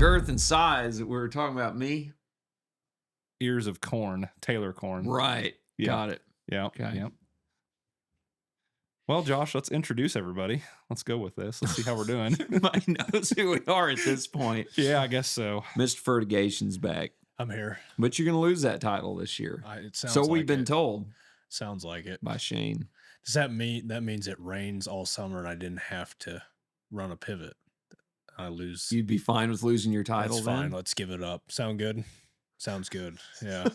girth and size. We were talking about me. Ears of corn, Taylor corn. Right. Yeah. Got it. Yeah. Okay. Yep. Well, Josh, let's introduce everybody. Let's go with this. Let's see how we're doing. Everybody knows who we are at this point. Yeah, I guess so. Mr. Fertigation's back. I'm here. But you're going to lose that title this year. It sounds So like we've been it. told Sounds like it. by Shane. Does that means it rains all summer and I didn't have to run a pivot? I lose. You'd be fine with losing your title That's then? fine. Let's give it up. Sound good? Sounds good. Yeah.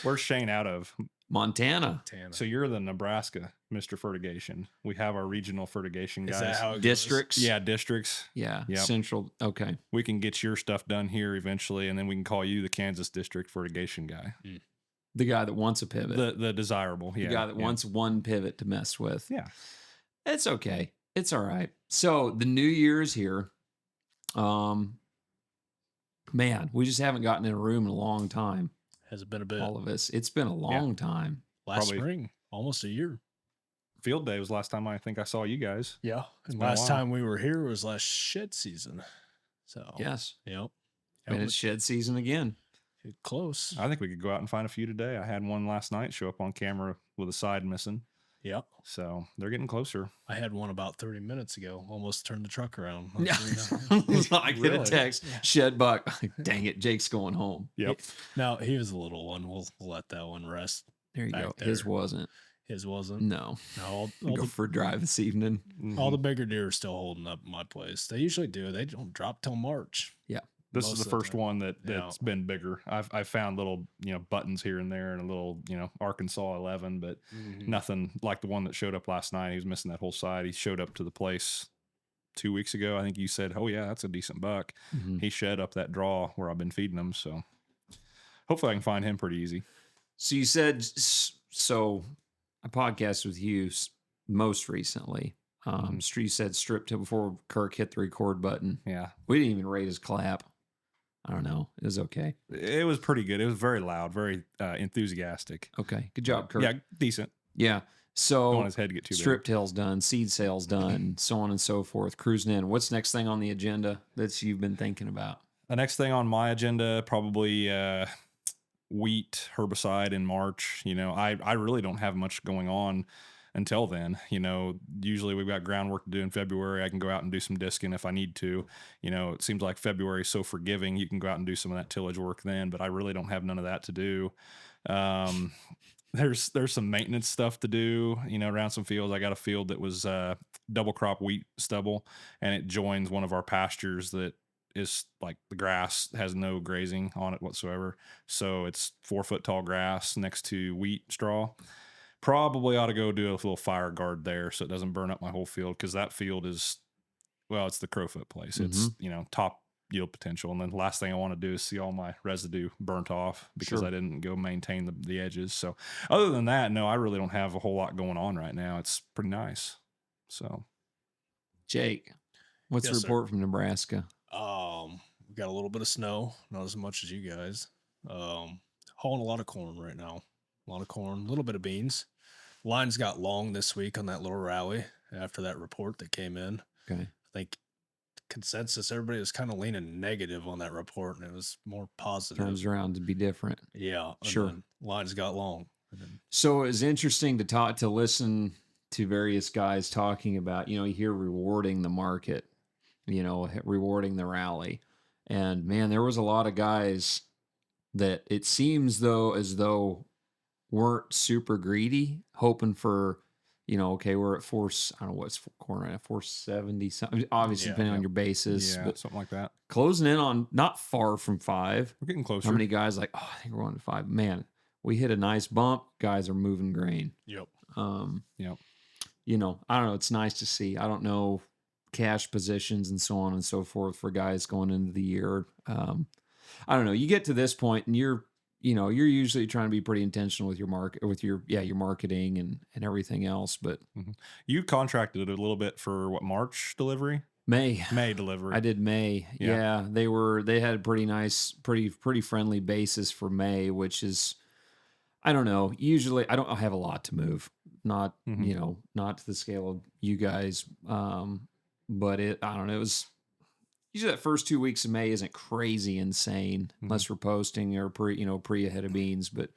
Where's Shane out of? Montana. So you're the Nebraska Mr. Fertigation. We have our regional fertigation guys. Is that how it Districts? Yeah, districts. Yeah. Yep. Central. Okay. We can get your stuff done here eventually, and then we can call you the Kansas District fertigation guy. The guy that wants a pivot. The desirable. Yeah. The guy that wants one pivot to mess with. Yeah. It's okay. It's all right. So the new year is here. Man, we just haven't gotten in a room in a long time. Has it been a bit? All of us. It's been a long time. Last Probably. spring, almost a year. Field day was last time I think I saw you guys. Yeah. It's And been a last while. time we were here was last shed season. So Yes. Yep. And it's shed season again. Close. I think we could go out and find a few today. I had one last night show up on camera with a side missing. Yep. So they're getting closer. I had one about 30 minutes ago. Almost turned the truck around. Yeah. I get a text. Shed buck. Dang it. Jake's going home. Yep. No, he was a little one. We'll let that one rest. There you Back go. there. His wasn't. His wasn't. No. No, Go for a drive this evening. all the bigger deer are still holding up my place. They usually do. They don't drop till March. Yeah. This Most is the of the first time. one that's been bigger. I've found little, buttons here and there and a little, Arkansas 11, but nothing like the one that showed up last night. He was missing that whole side. He showed up to the place 2 weeks ago. I think you said, oh yeah, that's a decent buck. Mhm. He shed up that draw where I've been feeding him. So hopefully I can find him pretty easy. So you said, so I podcasted with you most recently. You said stripped it before Kirk hit the record button. Yeah. We didn't even rate his clap. I don't know. It was okay. It was pretty good. It was very loud, very enthusiastic. Okay. Good job, Kirk. Yeah, decent. Yeah. Don't So want his head to get too big. strip tails done, seed sales done, so on and so forth. Cruising in. What's next thing on the agenda that you've been thinking about? The next thing on my agenda, probably wheat herbicide in March. I really don't have much going on until then. Usually we've got groundwork to do in February. I can go out and do some disking if I need to. It seems like February is so forgiving. You can go out and do some of that tillage work then, but I really don't have none of that to do. There's some maintenance stuff to do, around some fields. I got a field that was double crop wheat stubble, and it joins one of our pastures that is like the grass has no grazing on it whatsoever. So it's 4 foot tall grass next to wheat straw. Probably ought to go do a little fire guard there so it doesn't burn up my whole field, because that field is, well, it's the crowfoot place. It's, top yield potential. And then the last thing I want to do is see all my residue burnt off because Sure. I didn't go maintain the edges. So other than that, no, I really don't have a whole lot going on right now. It's pretty nice. So Jake, what's Yes, the sir. report from Nebraska? We got a little bit of snow, not as much as you guys. Hauling a lot of corn right now. A lot of corn, a little bit of beans. Lines got long this week on that little rally after that report that came in. Okay. I think consensus, everybody was kind of leaning negative on that report, and it was more positive. Turns around to be different. Yeah. and Sure. then lines got long. And then, So it's interesting to listen to various guys talking about, you hear rewarding the market, rewarding the rally. And man, there was a lot of guys that it seems as though weren't super greedy, hoping for, okay, we're at I don't know what's corn right now, 470 something, obviously Yeah, depending on yeah. your basis, yeah, but something like that. closing in on not far from 5. We're getting closer. How many guys like, I think we're on to 5. Man, we hit a nice bump. Guys are moving grain. yep. Yep. I don't know. It's nice to see. I don't know cash positions and so on and so forth for guys going into the year. I don't know. You get to this point and you're usually trying to be pretty intentional with your your marketing and everything else. But You contracted it a little bit for what, March delivery? May delivery. I did May. Yeah. Yeah, they had a pretty nice, pretty friendly basis for May, which is, I don't know. Usually I don't have a lot to move. Not, not to the scale of you guys. But I don't know. usually that first 2 weeks of May isn't crazy insane Mhm. unless we're posting or pre ahead of beans, but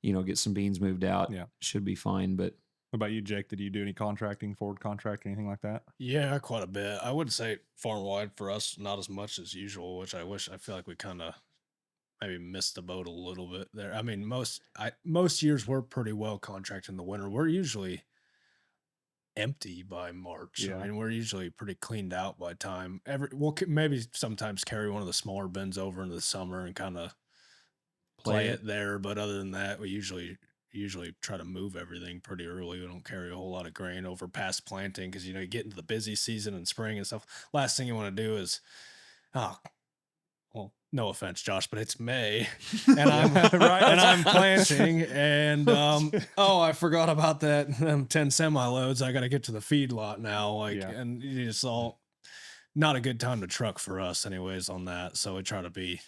get some beans moved out. Yeah. Should be fine. But What about you, Jake? Did you do any contracting, forward contract, anything like that? Yeah, quite a bit. I would say farm wide for us, not as much as usual, which I feel like we kind of maybe missed the boat a little bit there. I mean, most years we're pretty well contracted in the winter. We're usually empty by March. I Yeah. mean, we're usually pretty cleaned out by time. We'll maybe sometimes carry one of the smaller bins over into the summer and kind of play it there. But other than that, we usually try to move everything pretty early. We don't carry a whole lot of grain over past planting because you get into the busy season in spring and stuff. Last thing you want to do is, oh, well, no offense, Josh, but it's May and I'm Right. and I'm planting and oh, I forgot about that 10 semi loads. I got to get to the feed lot now. Like, Yeah. and it's all not a good time to truck for us anyways on that. So we try to be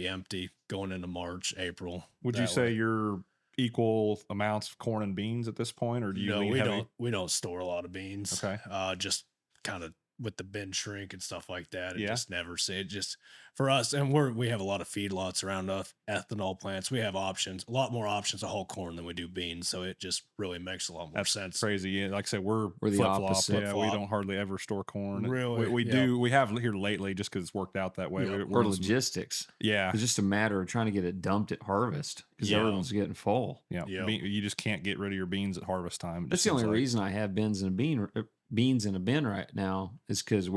empty going into March, April. Would you that say way. you're equal amounts of corn and beans at this point, or do you No, lean we heavy? don't store a lot of beans. Okay. Just kind of with the bin shrink and stuff like that. It Yeah. just never say it just for us. And we have a lot of feedlots around us, ethanol plants. We have options, a lot more options to haul corn than we do beans. So it just really makes a lot more That's sense. crazy. Yeah, like I said, we're We're the flip-flop. opposite. Yeah, we Flip-flop. don't hardly ever store corn. Really? We Yeah. do. We have here lately just because it's worked out that way. Yeah. We're or in some- logistics. yeah, It's just a matter of trying to get it dumped at harvest because Yeah. everyone's getting full. yeah. Yeah. You just can't get rid of your beans at harvest time. It That's just the seems only like. reason I have beans in a bin right now is because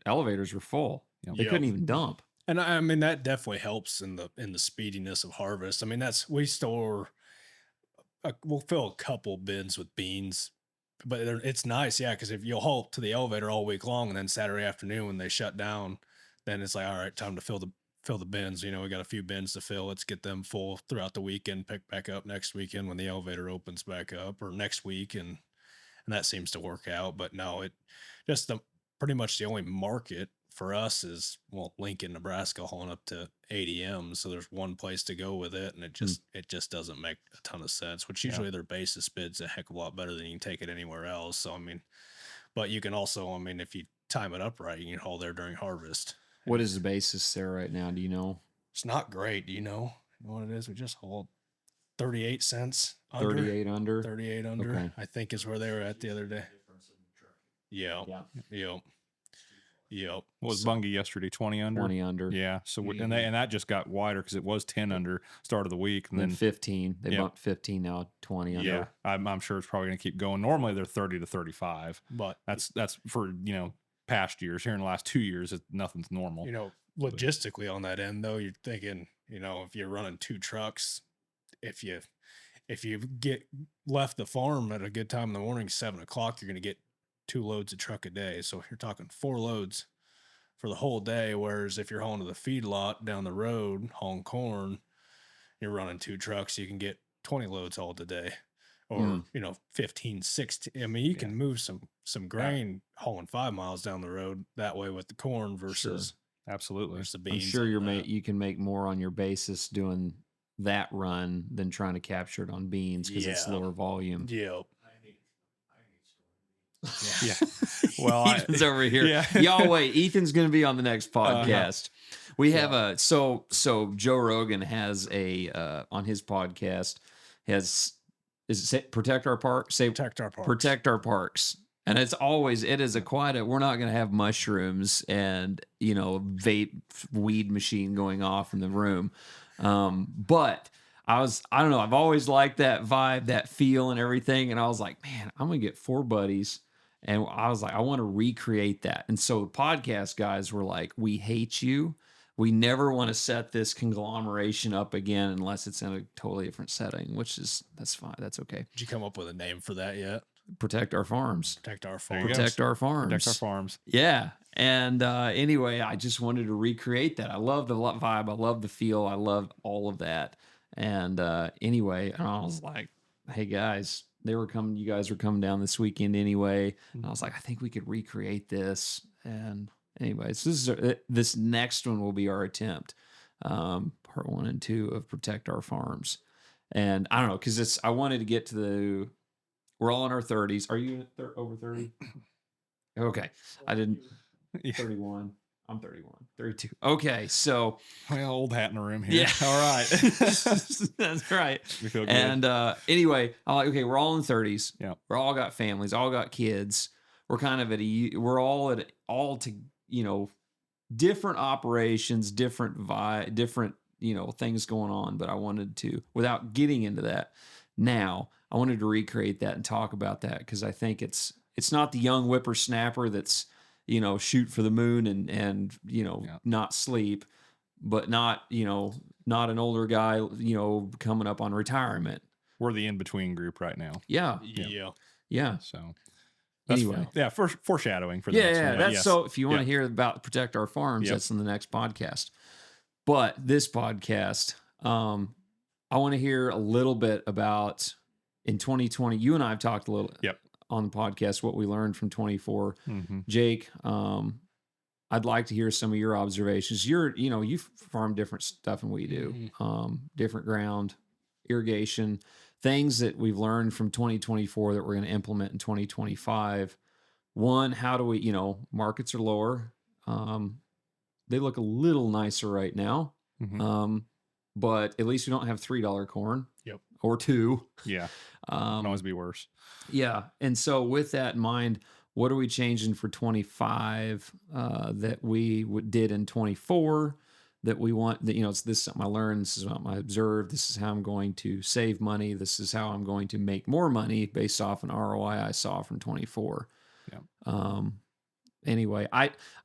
elevators were full. Yep. They couldn't even dump. And I mean that definitely helps in the speediness of harvest. I mean we store we'll fill a couple bins with beans, but it's nice, yeah, because if you'll haul to the elevator all week long, and then Saturday afternoon when they shut down, then it's like, all right, time to fill the bins. We got a few bins to fill. Let's get them full throughout the weekend. Pick back up next weekend when the elevator opens back up, or next week, and that seems to work out. But no, it just pretty much the only market for us is Lincoln, Nebraska, hauling up to ADM. So there's one place to go with it, and it just doesn't make a ton of sense. Which usually their basis bid's a heck of a lot better than you can take it anywhere else. So I mean, but you can also, I mean, if you time it up right, you can haul there during harvest. What is the basis there right now? Do you know? It's not great. Do you know what it is? We just hauled 38 cents under. 38 under. 38 under, Okay. I think is where they were at the other day. Yeah. Yep. What was Bungie yesterday? 20 under. 20 under. Yeah. So and that just got wider because it was 10 under start of the week, and And then then 15. They Yeah. bumped 15 now 20 under. yeah, I'm sure it's probably going to keep going. Normally they're 30 to 35. But That's for past years. Here in the last 2 years, nothing's normal. logistically on that end though, you're thinking, if you're running two trucks, if you get left the farm at a good time in the morning, 7 o'clock, you're going to get 2 loads a truck a day. So you're talking 4 loads for the whole day. Whereas if you're hauling to the feed lot down the road, hauling corn, you're running 2 trucks, you can get 20 loads hauled a day, or 15, 16. I mean, you can move some grain hauling 5 miles down the road that way with the corn versus Absolutely. the I'm beans. sure on that. you can make more on your basis doing that run than trying to capture it on beans because it's Yeah. lower volume. Yep. Yeah. Well, Ethan's over here. Yeah. Y'all wait. Ethan's going to be on the next podcast. We have so Joe Rogan has on his podcast Protect Our Parks? Protect our parks. Protect Our Parks. And it is we're not going to have mushrooms and, vape weed machine going off in the room. But I don't know. I've always liked that vibe, that feel and everything. And I was like, man, I'm going to get 4 buddies. And I was like, I want to recreate that. And so the podcast guys were like, we hate you. We never want to set this conglomeration up again unless it's in a totally different setting, that's fine. That's okay. Did you come up with a name for that yet? Protect our farms. Protect our There you go. farms. Protect our farms. Protect our farms. Yeah. And anyway, I just wanted to recreate that. I love the vibe. I love the feel. I love all of that. And anyway, and I was like, hey guys, you guys were coming down this weekend anyway. And I was like, I think we could recreate this. And anyway, so this next one will be our attempt. Part 1 and 2 of Protect Our Farms. And I don't know, because I wanted to get to we're all in our 30s. Are you over 30? Okay. I didn't. Yeah. 31. I'm 31, 32. Okay, so Well, old hat in the room here. yeah, All right. that's right. We feel good. And anyway, I'm like, okay, we're all in 30s. Yeah. We're all got families, all got kids. We're kind of we're all to different operations, different things going on. But I wanted to, without getting into that now, I wanted to recreate that and talk about that because I think it's not the young whippersnapper that's shoot for the moon and Yeah. not sleep, but not not an older guy coming up on retirement. We're the in-between group right now. Yeah, yeah. So that's Anyway. yeah, foreshadowing for the Yeah, next yeah. one. That's Yes. so. If you want to Yep. hear about Protect Our Farms, Yep. that's in the next podcast. But this podcast, I want to hear a little bit about in 2020. You and I have talked a little Yep. on the podcast what we learned from 24. Mm-hmm. Jake, I'd like to hear some of your observations. You farm different stuff than we do, different ground, irrigation, things that we've learned from 2024 that we're going to implement in 2025. One, how do we, markets are lower. They look a little nicer right now. Mm-hmm. But at least we don't have $3 corn. Yep. Or $2. Yeah. Can always be worse. Yeah. And so with that in mind, what are we changing for 25 that we did in 24 that we want that, this is something I learned. This is something I observed. This is how I'm going to save money. This is how I'm going to make more money based off an ROI I saw from 24. Yeah. Anyway,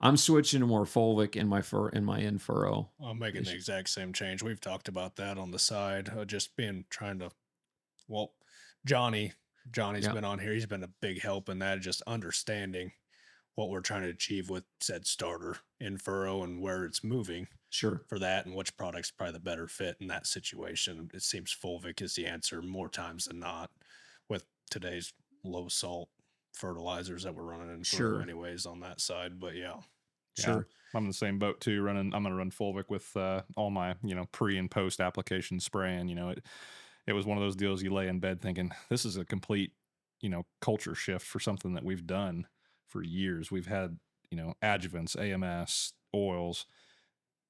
I'm switching to more fulvic in my in furrow. I'm making the exact same change. We've talked about that on the side. Just trying to, well, Johnny's been on here. He's been a big help in that, just understanding what we're trying to achieve with said starter in furrow and where it's moving. Sure. For that and which product's probably the better fit in that situation. It seems fulvic is the answer more times than not with today's low salt fertilizers that we're running in furrow anyways on that side. But yeah. Sure. I'm in the same boat too. I'm going to run fulvic with all my, pre and post application spraying. It was one of those deals you lay in bed thinking this is a complete, culture shift for something that we've done for years. We've had, adjuvants, AMS, oils.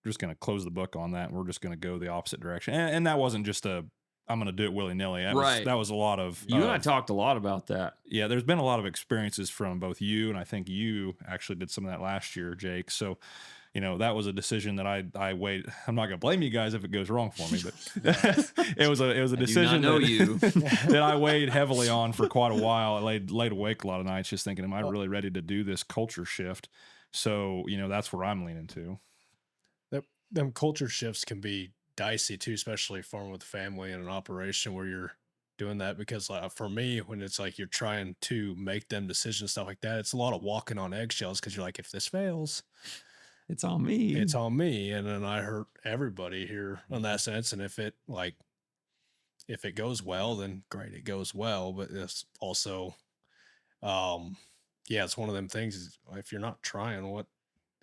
We're just going to close the book on that. And we're just going to go the opposite direction. And that wasn't just I'm going to do it willy nilly. That was a lot of. You and I talked a lot about that. Yeah, there's been a lot of experiences from both you and I think you actually did some of that last year, Jake. So, that was a decision that I weighed. I'm not going to blame you guys if it goes wrong for me, but it was a decision that I weighed heavily on for quite a while. I laid awake a lot of nights just thinking, am I really ready to do this culture shift? So, that's where I'm leaning to. Them culture shifts can be dicey too, especially farming with family and an operation where you're doing that, because for me, when it's like you're trying to make them decisions, stuff like that, it's a lot of walking on eggshells because you're like, if this fails, it's on me. It's on me. And then I hurt everybody here in that sense. And if it goes well, then great, it goes well. But it's also, it's one of them things is if you're not trying,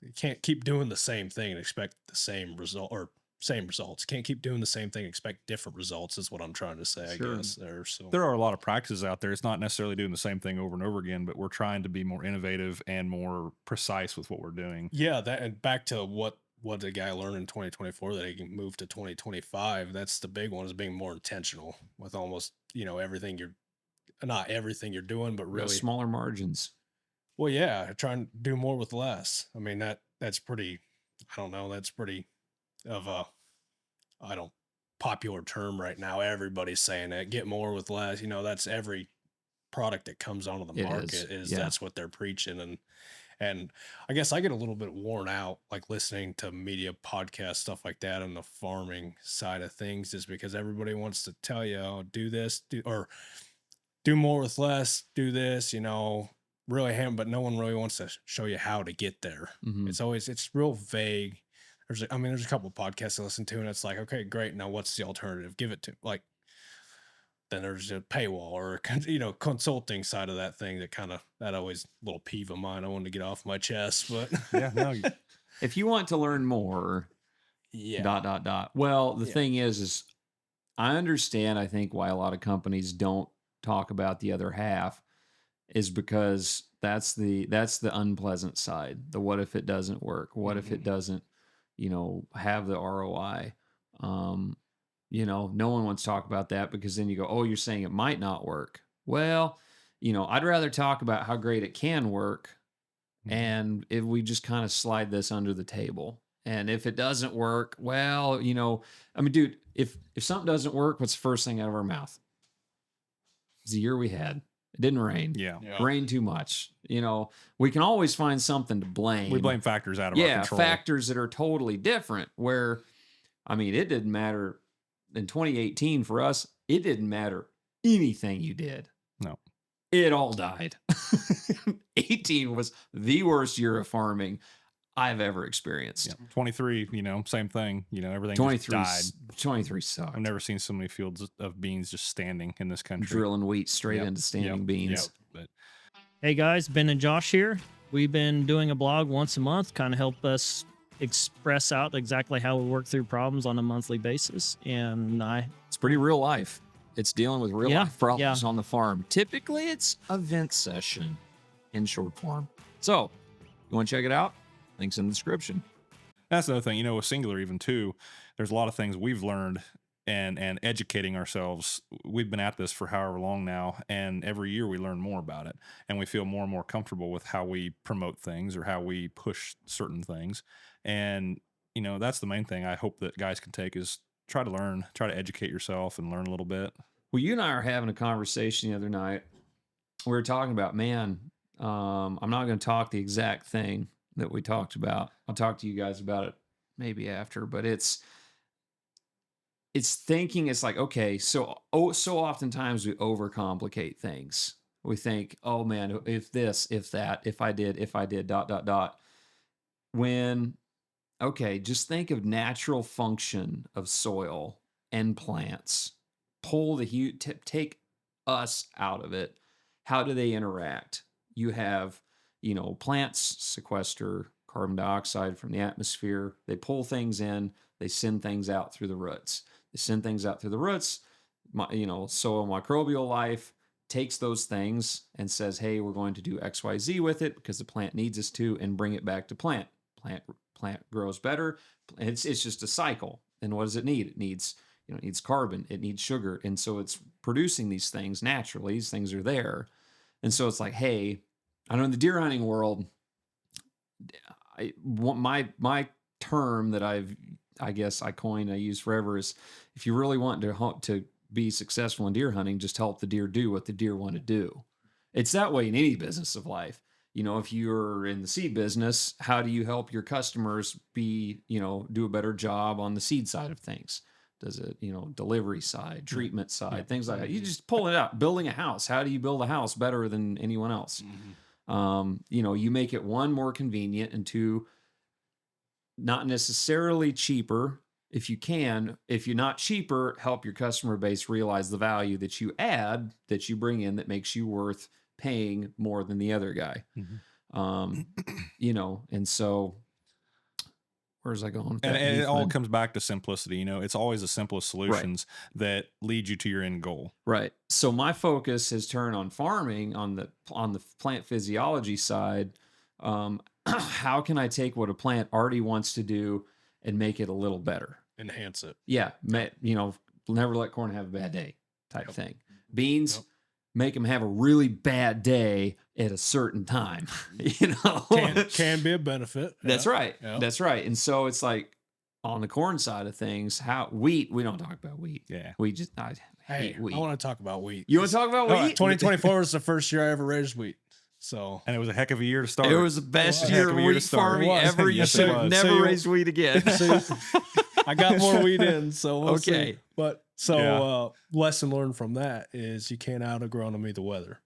you can't keep doing the same thing and expect the same result or same results. Can't keep doing the same thing, expect different results is what I'm trying to say, I guess. There are a lot of practices out there. It's not necessarily doing the same thing over and over again, but we're trying to be more innovative and more precise with what we're doing. Yeah, that, and back to what the guy learned in 2024 that he can move to 2025. That's the big one, is being more intentional with almost, everything not everything you're doing, but really smaller margins. Well, yeah, trying to do more with less. I mean, that's pretty, I don't know, that's pretty of a, popular term right now. Everybody's saying it, get more with less. That's every product that comes onto the market is that's what they're preaching. And I guess I get a little bit worn out, like listening to media podcasts, stuff like that on the farming side of things, just because everybody wants to tell you, oh, do this, or do more with less, do this, really but no one really wants to show you how to get there. Mm-hmm. It's real vague. There's a couple of podcasts I listen to, and it's like, okay, great. Now what's the alternative? Give it to then there's a paywall or, consulting side of that thing that always a little peeve of mine. I wanted to get off my chest, but yeah, no. If you want to learn more, Well, the thing is I understand, I think, why a lot of companies don't talk about the other half. is because that's the unpleasant side. The what if it doesn't work? What if it doesn't, have the ROI? Um, no one wants to talk about that because then you go, oh, you're saying it might not work. Well, I'd rather talk about how great it can work. And if we just kind of slide this under the table. And if it doesn't work, well, I mean, dude, if something doesn't work, what's the first thing out of our mouth? It's the year we had. It didn't rain. Yeah. It rained too much. We can always find something to blame. We blame factors out of our control. Factors that are totally different. Where, I mean, it didn't matter in 2018 for us. It didn't matter anything you did. No. It all died. 18 was the worst year of farming I've ever experienced. Yeah. 23, same thing. Everything 23 just died. 23 sucked. I've never seen so many fields of beans just standing in this country. Drilling wheat straight into standing beans. But Hey guys, Ben and Josh here. We've been doing a blog once a month, kind of help us express out exactly how we work through problems on a monthly basis. And it's pretty real life. It's dealing with real life problems on the farm. Typically, it's a vent session in short form. So, you want to check it out? Links in the description. that's another thing, with Singular even too, there's a lot of things we've learned and educating ourselves. We've been at this for however long now, and every year we learn more about it, and we feel more and more comfortable with how we promote things or how we push certain things. And, that's the main thing I hope that guys can take is try to educate yourself and learn a little bit. Well, you and I were having a conversation the other night. We were talking about, I'm not going to talk the exact thing that we talked about. I'll talk to you guys about it maybe after, but it's thinking, it's like, okay, so oftentimes we overcomplicate things. We think, oh man, if this, if that, if I did, ... When, okay, just think of natural function of soil and plants. Pull take us out of it. How do they interact? You have, plants sequester carbon dioxide from the atmosphere. They pull things in. They send things out through the roots. Soil microbial life takes those things and says, hey, we're going to do X, Y, Z with it because the plant needs us to, and bring it back to plant. Plant grows better. It's just a cycle. And what does it need? It needs carbon, it needs sugar. And so it's producing these things naturally. These things are there. And so it's like, hey, I know in the deer hunting world, my term that I use forever is, if you really want to be successful in deer hunting, just help the deer do what the deer want to do. It's that way in any business of life. If you're in the seed business, how do you help your customers do a better job on the seed side of things? Does it, delivery side, treatment side, things like that. You just pull it out. Building a house. How do you build a house better than anyone else? You make it, one, more convenient, and two, not necessarily cheaper. If you can, if you're not cheaper, help your customer base realize the value that you add, that you bring in, that makes you worth paying more than the other guy. And so where's I going? And it all comes back to simplicity. It's always the simplest solutions that lead you to your end goal. Right. So my focus has turned on farming, on the plant physiology side. How can I take what a plant already wants to do and make it a little better? Enhance it. Yeah. Never let corn have a bad day type thing. Beans, make them have a really bad day at a certain time. Can be a benefit. That's right. Yeah. That's right. And so it's like, on the corn side of things, wheat, we don't talk about wheat. Yeah. I hate wheat. I want to talk about wheat. You want to talk about wheat? 2024 was the first year I ever raised wheat. And it was a heck of a year to start. It was the best year of wheat farming ever. You should have never raised wheat again. I got more wheat in, so we'll okay. See. But lesson learned from that is you can't out-agronomy the weather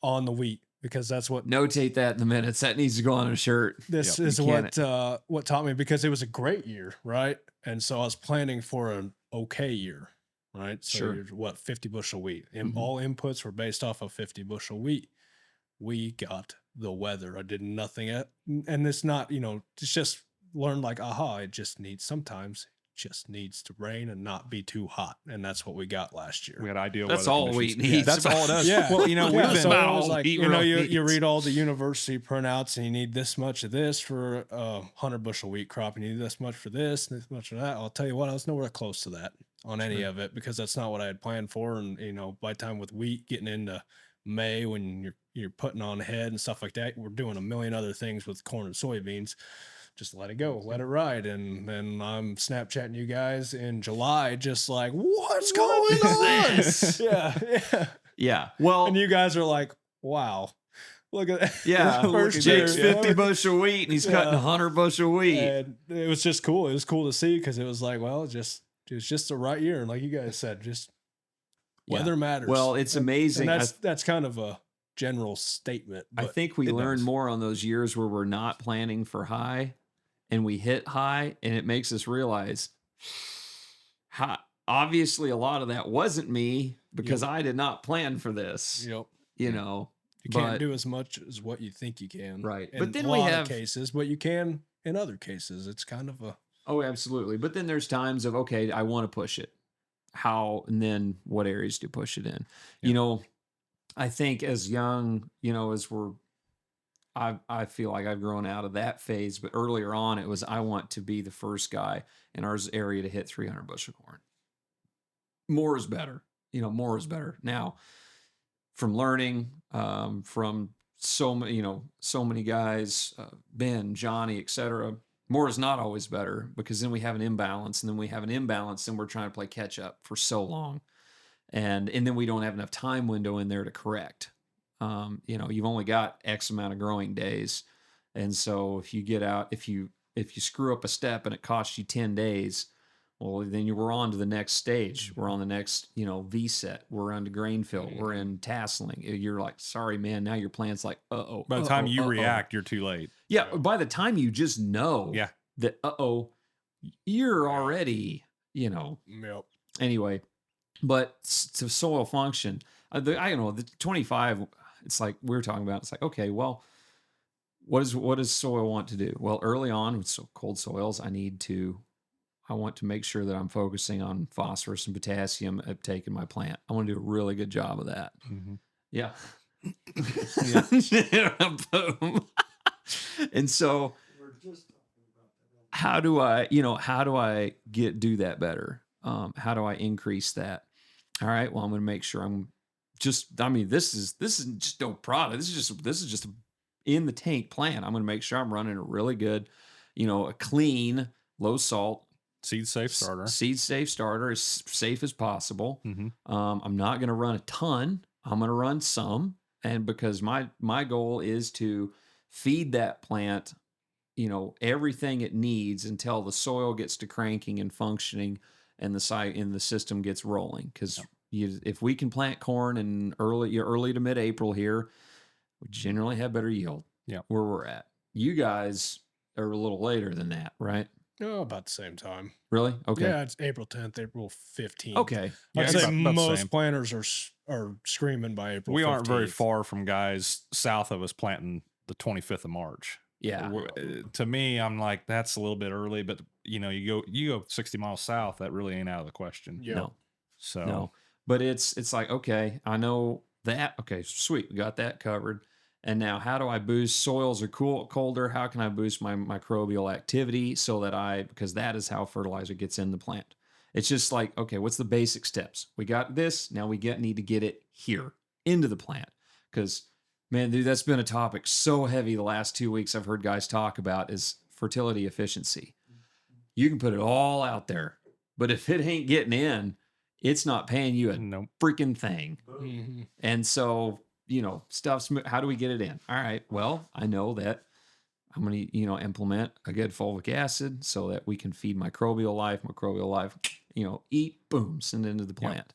on the wheat, because that's what. Notate that in the minutes. That needs to go on a shirt. This is what taught me, because it was a great year, right? And so I was planning for an okay year, right? So you're 50 bushel wheat. And all inputs were based off of 50 bushel wheat. We got the weather. I did nothing and it's not, it's just learned like, it just needs, sometimes just needs to rain and not be too hot. And that's what we got last year. We had ideal That's weather all conditions. wheat needs. That's all it does. Yeah. Well, Yeah, we've been so about it was all like, wheat you know, really you needs. read all the university printouts and you need this much of this for a 100 bushel wheat crop, and you need this much for this and this much for that. I'll tell you what, I was nowhere close to that on any of it, because that's not what I had planned for. And, you know, by the time with wheat getting into May, when you're putting on head and stuff like that, we're doing a million other things with corn and soybeans. Just let it go, let it ride. And then I'm Snapchatting you guys in July, just like, what's going on? this? Yeah. Yeah. Well, And you guys are like, wow, look at that. yeah. First Jake's year, 50 bushel wheat and he's cutting Yeah. 100 bushel wheat. And it was just cool. It was cool to see, because it was like, well, it was just the right year. And like you guys said, just Yeah. weather matters. Well, it's amazing. And that's kind of a general statement. I But think we it learn does. more on those years where we're not planning for high and we hit high, and it makes us realize how obviously a lot of that wasn't me, because I did not plan for this, Yep. you know. You can't But- do as much as what you think you can. Right. In But then a we lot have- of cases, but you can in other cases. It's kind of a Oh, absolutely. But then there's times of, okay, I want to push it. How, and then what areas do you push it in? You know, I think as young, you know, as I feel like I've grown out of that phase, but earlier on it was, I want to be the first guy in our area to hit 300 bushel corn. More is better. You know, more is better. Now, from learning, from so many guys, Ben, Johnny, etc., more is not always better, because then we have an imbalance, and then we have an imbalance, and we're trying to play catch up for so long, and then we don't have enough time window in there to correct. You know, you've only got X amount of growing days, and so if you get out, if you screw up a step and it costs you 10 days, well, then we're on to the next stage. We're on the next, you know, V set. We're on to grain fill. We're in tasseling. You're like, sorry, man. Now your plant's like, uh-oh. By the time you react, you're too late. Yeah, by the time you just know Yeah. that, you're already, you know. yep. Anyway, but to soil function, I don't know, the 25, it's like we were talking about, it's like, okay, well, what does soil want to do? Well, early on with cold soils, I want to make sure that I'm focusing on phosphorus and potassium uptake in my plant. I want to do a really good job of that. Mm-hmm. Yeah. Boom. And so how do I do that better? How do I increase that? All right. Well, I'm going to make sure this is just no product. This is just in the tank plant. I'm going to make sure I'm running a really good, a clean, low salt, Seed safe starter. Seed safe starter, as safe as possible. Mm-hmm. I'm not going to run a ton. I'm going to run some, and because my goal is to feed that plant, everything it needs until the soil gets to cranking and functioning, and the system gets rolling. Because if we can plant corn in early to mid-April here, we generally have better yield. Yeah, where we're at. You guys are a little later than that, right? Oh, about the same time. Really? Okay. Yeah, it's April 10th, April 15th. Okay. Yeah, I'd it's say about the most same. planters are screaming by April 15th. We aren't very far from guys south of us planting the 25th of March. Yeah. To me, I'm like, that's a little bit early, but you go 60 miles south, that really ain't out of the question. Yeah. No. So No. But it's like, okay, I know that. Okay, sweet. We got that covered. And now, how do I boost? Soils are colder. How can I boost my microbial activity because that is how fertilizer gets in the plant. It's just like, okay, what's the basic steps? We got this. Now we need to get it here into the plant. Because, man, dude, that's been a topic so heavy the last 2 weeks I've heard guys talk about is fertility efficiency. You can put it all out there, but if it ain't getting in, it's not paying you a freaking thing. Mm-hmm. And so, how do we get it in? All right. Well, I know that I'm going to, implement a good fulvic acid so that we can feed microbial life, eat, boom, send it into the plant.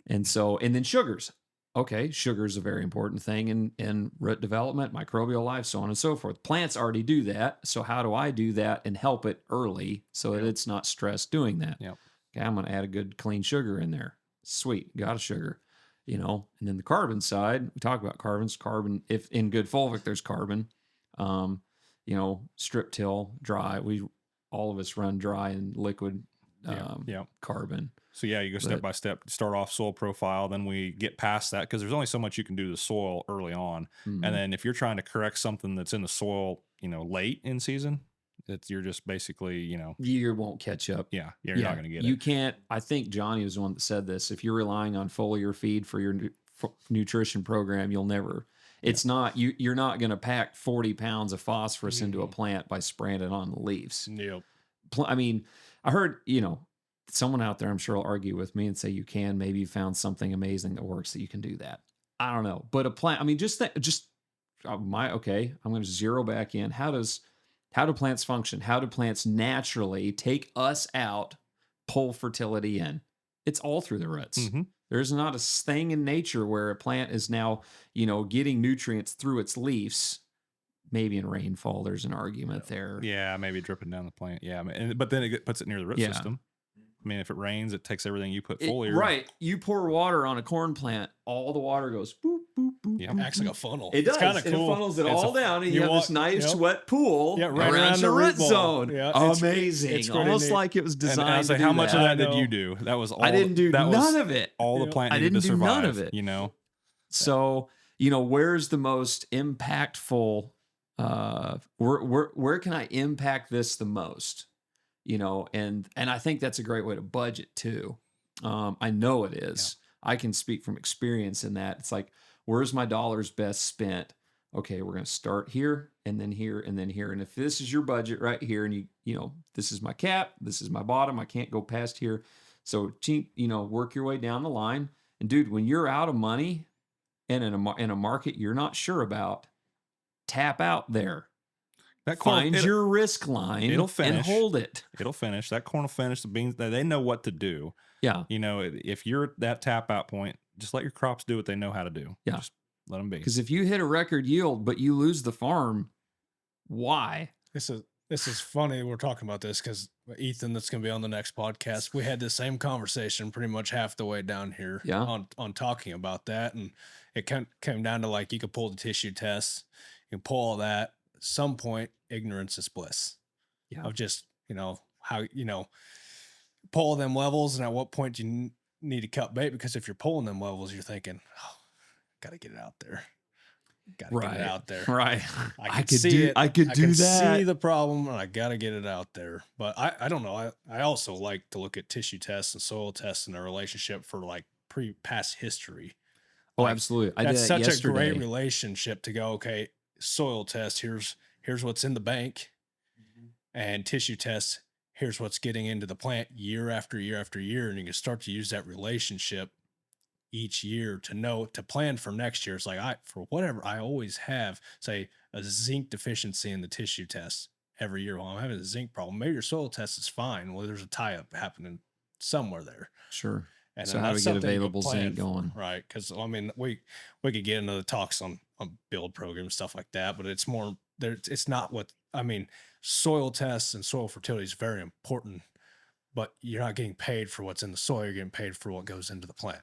Yep. And then sugars. Okay. Sugar is a very important thing in root development, microbial life, so on and so forth. Plants already do that. So how do I do that and help it early so that it's not stressed doing that? Yep. Okay. I'm going to add a good clean sugar in there. Sweet. Got a sugar. And then the carbon side, we talk about carbon, if in good fulvic, there's carbon, strip till, dry. All of us run dry and liquid carbon. So yeah, you go step by step, start off soil profile, then we get past that because there's only so much you can do to the soil early on. And then if you're trying to correct something that's in the soil, late in season, you're just basically, You won't catch up. you're not going to get You it. can't. I think Johnny was the one that said this. If you're relying on foliar feed for your nutrition program, you'll never. It's not you're not going to pack 40 pounds of phosphorus into a plant by spraying it on the leaves. Yep. I mean, I heard someone out there, I'm sure, will argue with me and say you can. Maybe you found something amazing that works that you can do that. I don't know, but a plant. I mean, I'm going to zero back in. How do plants function? How do plants naturally take us out, pull fertility in? It's all through the roots. Mm-hmm. There's not a thing in nature where a plant is now, getting nutrients through its leaves. Maybe in rainfall, there's an argument there. Yeah, maybe dripping down the plant. Yeah, but then it puts it near the root system. I mean, if it rains, it takes everything you put foliar. Right. You pour water on a corn plant, all the water goes boop, boop, boop. Yeah. It acts like a funnel. It does. It's kind of And cool. it funnels it all down, and you have this nice wet pool right around the root ball. zone. Yeah, amazing. it's pretty Almost neat. like it was And designed I was like, to how do much that. of that did you do? That was all. I didn't do that none was of it. All the plant I needed didn't to do survive. none of it. So, where's the most impactful? Where can I impact this the most? And I think that's a great way to budget too. I know it is. I can speak from experience in that. It's like, where's my dollars best spent? Okay, we're going to start here and then here and then here. And if this is your budget right here, and this is my cap, this is my bottom, I can't go past here. So, work your way down the line. And dude, when you're out of money and in a market you're not sure about, tap out there. Find your risk line. It'll finish. And hold it. It'll finish. That corn will finish. The beans, they know what to do. Yeah. If you're at that tap out point, just let your crops do what they know how to do. Yeah. Just let them be. Because if you hit a record yield, but you lose the farm, why? This is funny. We're talking about this because Ethan, that's going to be on the next podcast. We had the same conversation pretty much half the way down here on talking about that. And it came down to like, you could pull the tissue tests, you can pull all that. At some point, ignorance is bliss. Yeah. Of just, how, pull them levels. And at what point do you need to cut bait? Because if you're pulling them levels, you're thinking, got to get it out there. Got to get it out there. Right. I could see it. I could do that. See the problem, and I got to get it out there. But I don't know. I also like to look at tissue tests and soil tests and their relationship for like past history. Oh, Like, absolutely. I that's did such that yesterday. a great relationship to go, okay, soil test, here's what's in the bank, and tissue test, here's what's getting into the plant year after year after year. And you can start to use that relationship each year to plan for next year. It's like, I always have, say, a zinc deficiency in the tissue test every year. Well, I'm having a zinc problem. Maybe your soil test is fine. Well, there's a tie-up happening somewhere there. Sure. And So then how that's do we get something you available plan zinc for, going? right? Because we could get into the talks on build programs, stuff like that, but it's more there. It's not what soil tests and soil fertility is very important, but you're not getting paid for what's in the soil. You're getting paid for what goes into the plant.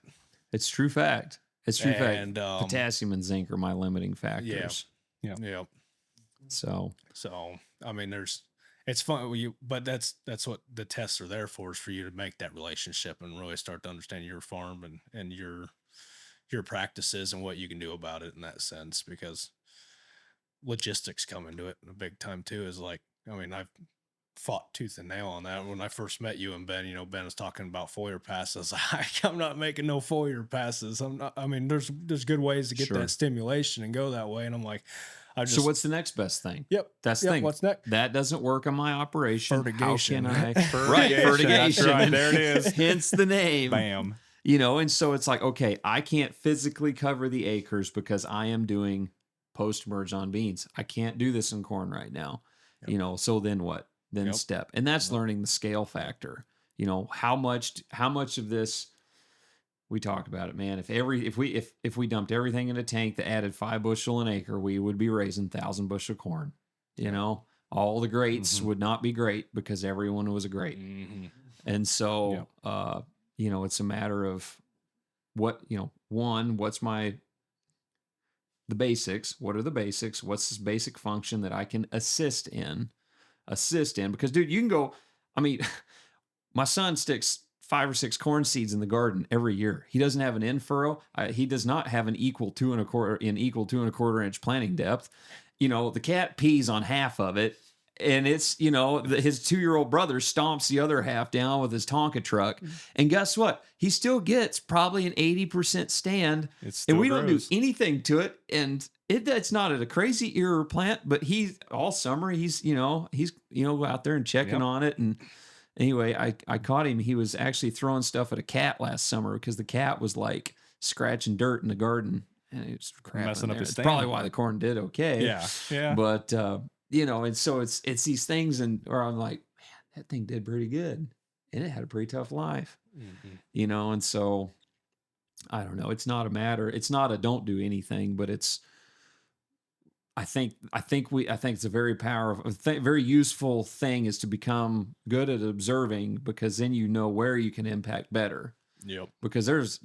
It's true fact. It's true And, fact. Potassium and zinc are my limiting factors. Yeah. So It's fun, but that's what the tests are there for, is for you to make that relationship and really start to understand your farm and your practices and what you can do about it in that sense, because logistics come into it in a big time too. Is like, I've fought tooth and nail on that. When I first met you and Ben, Ben was talking about foliar passes. I'm not making no foliar passes. There's good ways to get Sure. that stimulation and go that way. And I'm like, so what's the next best thing? Yep. That's the thing. What's next? That doesn't work on my operation. Fertigation. How can I? Fertigation. Right, That's fertigation. right. There it is. Hence the name. Bam. And so it's like, okay, I can't physically cover the acres because I am doing post-merge on beans. I can't do this in corn right now. Yep. So then what? Then Yep. step. And that's learning the scale factor. How much of this, we talked about it, man. If we dumped everything in a tank that added 5 bushel an acre, we would be raising 1,000 bushel corn. All the greats would not be great because everyone was a great. Mm-hmm. And so, it's a matter of what, what's the basics? What are the basics? What's this basic function that I can assist in? Because dude, you can go, my son sticks 5 or 6 corn seeds in the garden every year. He doesn't have an in furrow. He does not have an equal 2 1/4 inch planting depth. The cat pees on half of it. And it's, his 2-year-old brother stomps the other half down with his Tonka truck. And guess what? He still gets probably an 80% stand. And we don't do anything to it. And it's not a crazy ear plant, but all summer, he's out there and checking on it. And anyway, I caught him. He was actually throwing stuff at a cat last summer because the cat was like scratching dirt in the garden. And it was messing up his stand. Probably why the corn did okay. Yeah. But, and so it's these things where I'm like, man, that thing did pretty good. And it had a pretty tough life, and so I don't know. It's not a don't do anything, but I think it's a very powerful, very useful thing is to become good at observing, because then where you can impact better. Yep. Because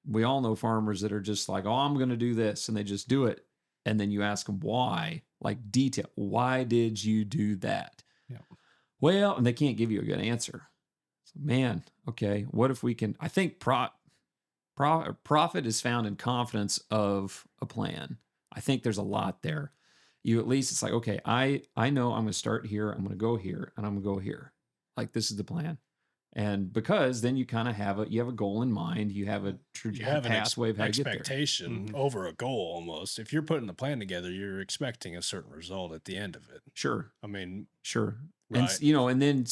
we all know farmers that are just like, oh, I'm going to do this. And they just do it. And then you ask them why, like detail. Why did you do that? Yeah. Well, and they can't give you a good answer. So, man, okay, what if we can? I think profit is found in confidence of a plan. I think there's a lot there. It's like, okay, I know I'm going to start here. I'm going to go here, and I'm going to go here. Like, this is the plan. And because then you kind of have a goal in mind, you have a pathway of how to get there. Expectation over a goal almost. If you're putting the plan together, you're expecting a certain result at the end of it. Sure. I mean, sure. right. And then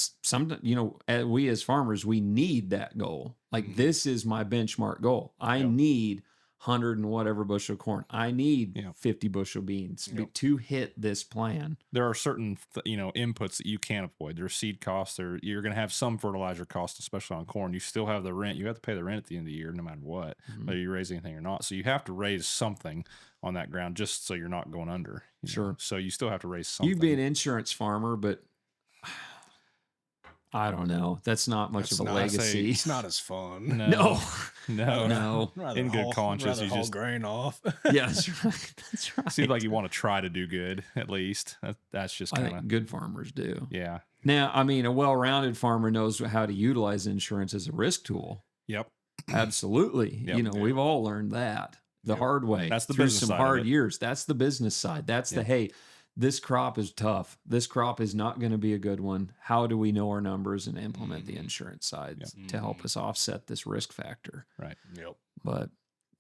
we as farmers, we need that goal. Like, this is my benchmark goal. I need 100 and whatever bushel corn. I need 50 bushel beans to hit this plan. There are certain, inputs that you can't avoid. There's seed costs. You're going to have some fertilizer costs, especially on corn. You still have the rent. You have to pay the rent at the end of the year, no matter what, whether you raise anything or not. So you have to raise something on that ground just so you're not going under. Sure. So you still have to raise something. You'd be an insurance farmer, but I don't know. That's not much of a legacy. It's not as fun. No. In good conscience, you just grain off. Yeah, that's right. That's right. Seems like you want to try to do good, at least. That's just kind of good farmers do. Yeah. Now, I mean, a well-rounded farmer knows how to utilize insurance as a risk tool. Yep. Absolutely. Yep. We've all learned that the hard way. That's the through business some side hard of it. years. That's the business side. That's the, hey, this crop is tough. This crop is not going to be a good one. How do we know our numbers and implement the insurance side to help us offset this risk factor? Right. Yep. But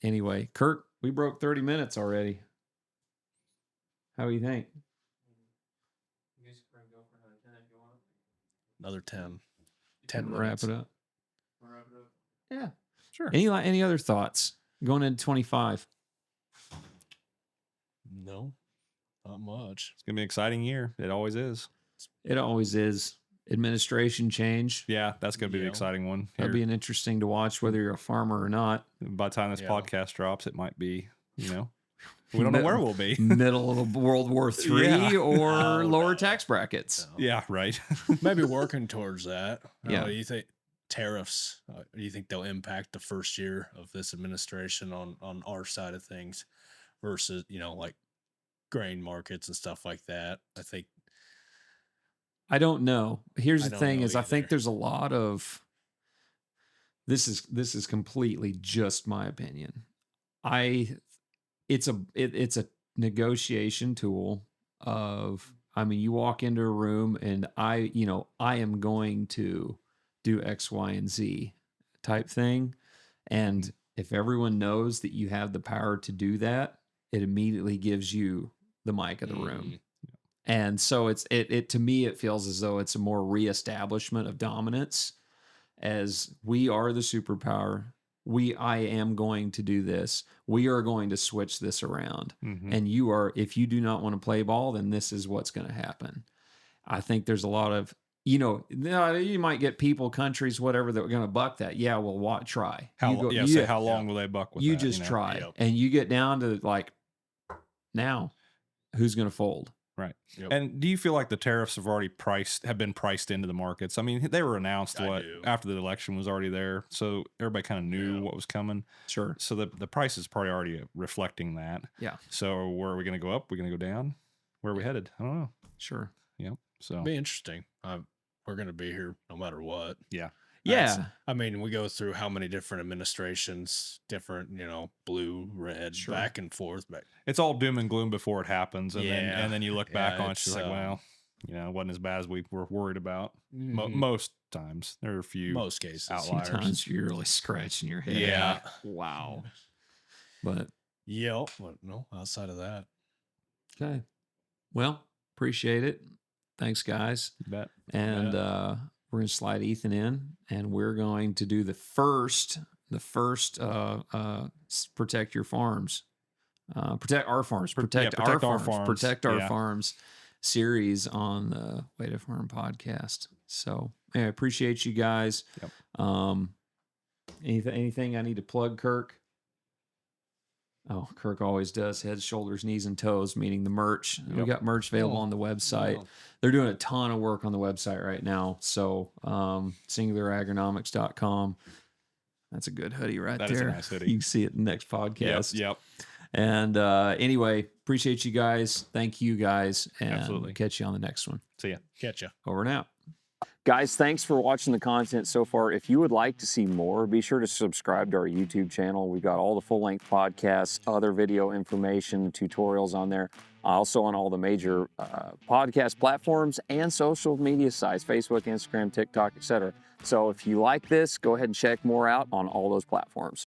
anyway, Kurt, we broke 30 minutes already. How do you think? Another 10. 10 Wrap minutes. it up. Yeah. Sure. Any other thoughts going into 25? No, not much. It's going to be an exciting year. It always is. It always is. Administration change. Yeah, that's going to be the exciting one. That'll be an interesting to watch, whether you're a farmer or not. By the time this podcast drops, it might be, we don't know where we'll be. Middle of World War III or lower tax brackets. No. Yeah, right. Maybe working towards that. Yeah. Do you think tariffs, do you think they'll impact the first year of this administration on our side of things versus, like grain markets and stuff like that? I don't know. Here's the thing is, I think either. there's a lot of, this is completely just my opinion. It's a negotiation tool of, you walk into a room and I am going to do X, Y, and Z type thing. And if everyone knows that you have the power to do that, it immediately gives you the mic of the room. And so it to me, it feels as though it's a more reestablishment of dominance, as we are the superpower. I am going to do this. We are going to switch this around. And if you do not want to play ball, then this is what's going to happen. I think there's a lot of, you might get people, countries, whatever, that are going to buck that. Yeah, well, try. How long will they buck with you that? You just try. And you get down to like, now, who's going to fold? Right. Yep. And do you feel like the tariffs have been priced into the markets? I mean, they were announced after the election was already there. So everybody kind of knew what was coming. Sure. So the price is probably already reflecting that. Yeah. So where are we going to go up? We're going to go down? Where are we headed? I don't know. Sure. Yep. So it'll be interesting. We're we're going to be here no matter what. Yeah. Yeah. I mean, we go through how many different administrations, different, blue, red, Sure. back and forth. But It's all doom and gloom before it happens. And Yeah. then you look back Yeah, on it, you're like, it's, well, it wasn't as bad as we were worried about. Mhm. Most times. There are a few most cases. outliers. Sometimes you're really scratching your head. Yeah. Wow. But Yep. But no, outside of that. okay. Well, appreciate it. Thanks, guys. You bet. And we're going to slide Ethan in, and we're going to do the first protect your farms, protect our farms, protect our farms, protect our farms series on the Way to Farm podcast. So I appreciate you guys. Yep. Anything I need to plug, Kirk? Oh, Kirk always does. Heads, shoulders, knees, and toes, meaning the merch. Yep. We got merch available on the website. Oh. They're doing a ton of work on the website right now. So singularagronomics.com. That's a good hoodie right That there. is a nice hoodie. You can see it in the next podcast. Yep. And anyway, appreciate you guys. Thank you guys. And Absolutely. we'll catch you on the next one. See ya. Catch ya. Over and out. Guys, thanks for watching the content so far. If you would like to see more, be sure to subscribe to our YouTube channel. We've got all the full-length podcasts, other video information, tutorials on there. Also on all the major podcast platforms and social media sites, Facebook, Instagram, TikTok, etc. So if you like this, go ahead and check more out on all those platforms.